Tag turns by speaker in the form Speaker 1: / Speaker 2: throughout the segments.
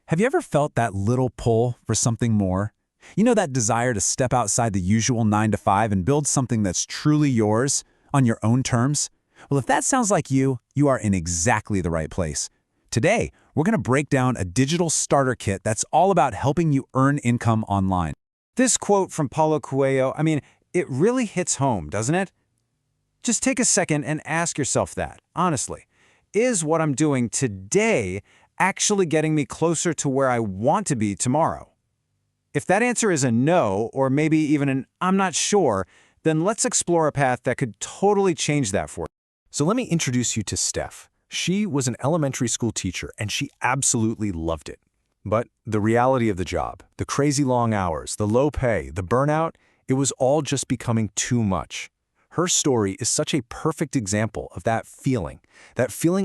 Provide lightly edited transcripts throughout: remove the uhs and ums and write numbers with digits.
Speaker 1: Have you ever felt that little pull for something more? You know, that desire to step outside the usual 9 to 5 and build something that's truly yours, on your own terms? Well, if that sounds like you, you are in exactly the right place. Today, we're going to break down a digital starter kit that's all about helping you earn income online.
Speaker 2: This quote from Paulo Coelho, it really hits home, doesn't it? Just take a second and ask yourself that, honestly. Is what I'm doing today actually getting me closer to where I want to be tomorrow? If that answer is a no, or maybe even an I'm not sure, then let's explore a path that could totally change that for you.
Speaker 3: So let me introduce you to Steph. She was an elementary school teacher, and she absolutely loved it. But the reality of the job, the crazy long hours, the low pay, the burnout, it was all just becoming too much. Her story is such a perfect example of that feeling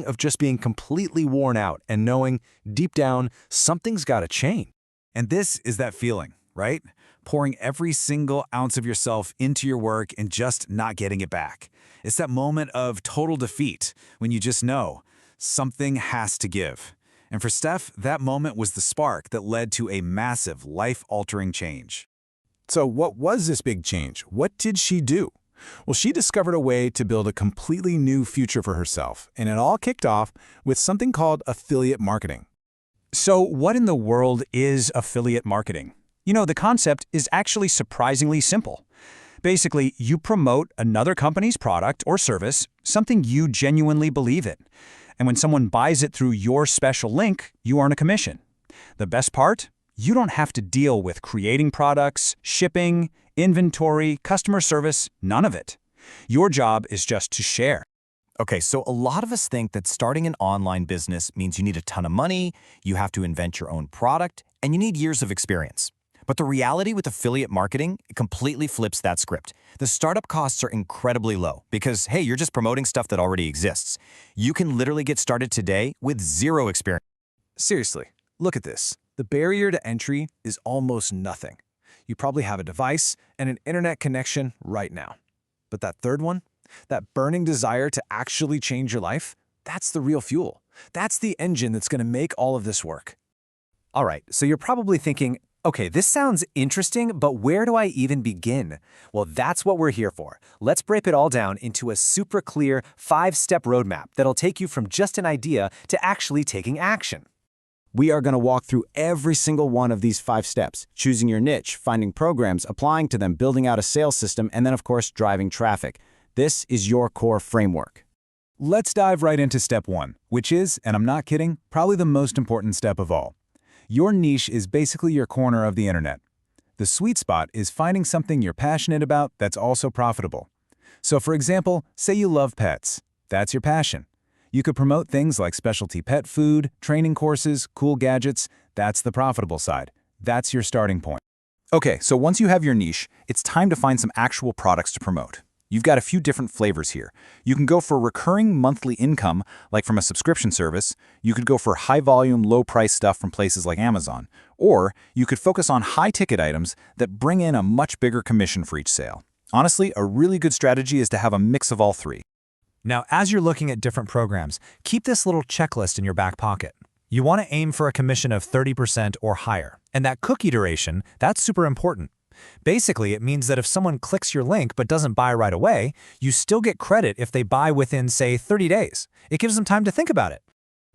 Speaker 3: of just being completely worn out and knowing, deep down, something's got to change.
Speaker 1: And this is that feeling, right? Pouring every single ounce of yourself into your work and just not getting it back. It's that moment of total defeat when you just know something has to give. And for Steph, that moment was the spark that led to a massive, life-altering change.
Speaker 3: So what was this big change? What did she do? Well, she discovered a way to build a completely new future for herself, and it all kicked off with something called affiliate marketing.
Speaker 4: So what in the world is affiliate marketing? You know, the concept is actually surprisingly simple. Basically, you promote another company's product or service, something you genuinely believe in. And when someone buys it through your special link, you earn a commission. The best part? You don't have to deal with creating products, shipping, inventory, customer service, none of it. Your job is just to share.
Speaker 5: Okay, so a lot of us think that starting an online business means you need a ton of money, you have to invent your own product, and you need years of experience. But the reality with affiliate marketing, it completely flips that script. The startup costs are incredibly low because, hey, you're just promoting stuff that already exists. You can literally get started today with zero experience.
Speaker 2: Seriously, look at this. The barrier to entry is almost nothing. You probably have a device and an internet connection right now. But that third one, that burning desire to actually change your life, that's the real fuel. That's the engine that's going to make all of this work.
Speaker 6: All right, so you're probably thinking, okay, this sounds interesting, but where do I even begin? Well, that's what we're here for. Let's break it all down into a super clear 5-step roadmap that'll take you from just an idea to actually taking action.
Speaker 2: We are going to walk through every single one of these 5 steps, choosing your niche, finding programs, applying to them, building out a sales system, and then, of course, driving traffic. This is your core framework.
Speaker 1: Let's dive right into step 1, which is, and I'm not kidding, probably the most important step of all. Your niche is basically your corner of the internet. The sweet spot is finding something you're passionate about that's also profitable. So for example, say you love pets. That's your passion. You could promote things like specialty pet food, training courses, cool gadgets. That's the profitable side. That's your starting point. Okay, so once you have your niche, it's time to find some actual products to promote. You've got a few different flavors here. You can go for recurring monthly income, like from a subscription service. You could go for high-volume, low-price stuff from places like Amazon. Or you could focus on high-ticket items that bring in a much bigger commission for each sale. Honestly, a really good strategy is to have a mix of all three.
Speaker 4: Now, as you're looking at different programs, keep this little checklist in your back pocket. You want to aim for a commission of 30% or higher. And that cookie duration, that's super important. Basically, it means that if someone clicks your link but doesn't buy right away, you still get credit if they buy within, say, 30 days. It gives them time to think about it.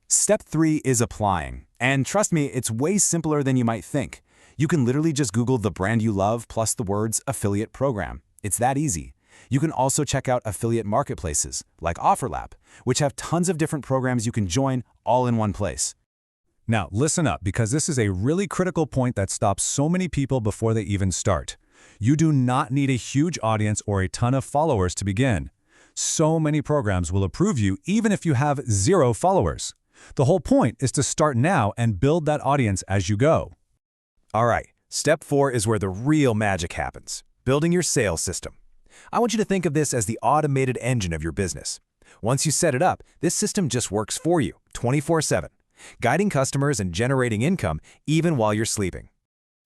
Speaker 1: Step 3 is applying. And trust me, it's way simpler than you might think. You can literally just Google the brand you love plus the words affiliate program. It's that easy. You can also check out affiliate marketplaces like OfferLab, which have tons of different programs you can join all in one place. Now, listen up, because this is a really critical point that stops so many people before they even start. You do not need a huge audience or a ton of followers to begin. So many programs will approve you even if you have 0 followers. The whole point is to start now and build that audience as you go. All right, step 4 is where the real magic happens, building your sales system. I want you to think of this as the automated engine of your business. Once you set it up, this system just works for you 24/7. Guiding customers and generating income even while you're sleeping.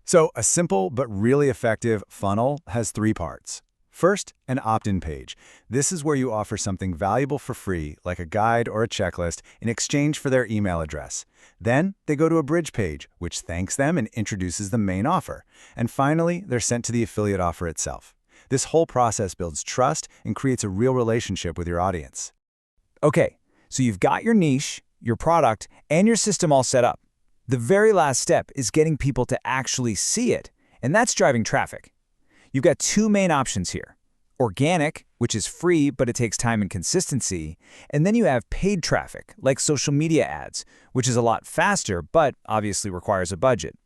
Speaker 1: So a simple but really effective funnel has 3 parts.
Speaker 3: First, an opt-in page. This is where you offer something valuable for free, like a guide or a checklist, in exchange for their email address. Then, they go to a bridge page, which thanks them and introduces the main offer. And finally, they're sent to the affiliate offer itself. This whole process builds trust and creates a real relationship with your audience.
Speaker 4: Okay, so you've got your niche, your product, and your system all set up. The very last step is getting people to actually see it, and that's driving traffic. You've got two main options here. Organic, which is free but it takes time and consistency, and then you have paid traffic, like social media ads, which is a lot faster but obviously requires a budget.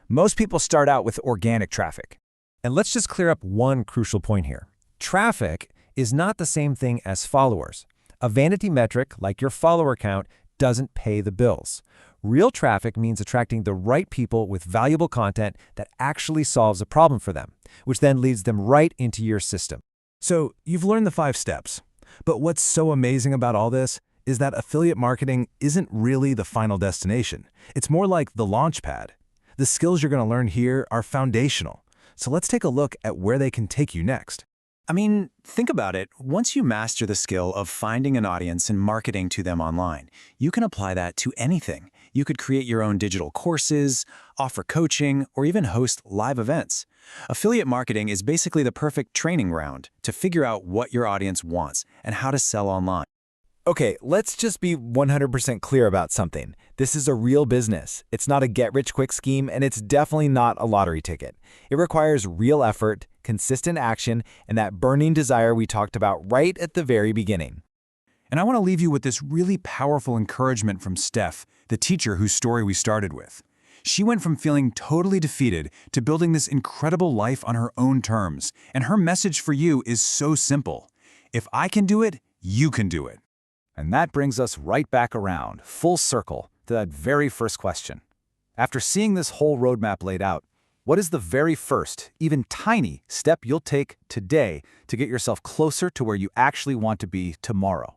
Speaker 4: Most people start out with organic traffic.
Speaker 6: And let's just clear up one crucial point here. Traffic is not the same thing as followers. A vanity metric, like your follower count, doesn't pay the bills. Real traffic means attracting the right people with valuable content that actually solves a problem for them, which then leads them right into your system.
Speaker 3: So, you've learned the 5 steps. But what's so amazing about all this is that affiliate marketing isn't really the final destination. It's more like the launch pad. The skills you're going to learn here are foundational. So let's take a look at where they can take you next. I mean, think about it. Once you master the skill of finding an audience and marketing to them online, you can apply that to anything. You could create your own digital courses, offer coaching, or even host live events. Affiliate marketing is basically the perfect training ground to figure out what your audience wants and how to sell online.
Speaker 1: Okay, let's just be 100% clear about something. This is a real business. It's not a get-rich-quick scheme, and it's definitely not a lottery ticket. It requires real effort, consistent action, and that burning desire we talked about right at the very beginning.
Speaker 4: And I want to leave you with this really powerful encouragement from Steph, the teacher whose story we started with. She went from feeling totally defeated to building this incredible life on her own terms. And her message for you is so simple. If I can do it, you can do it.
Speaker 2: And that brings us right back around, full circle, to that very first question. After seeing this whole roadmap laid out, what is the very first, even tiny, step you'll take today to get yourself closer to where you actually want to be tomorrow?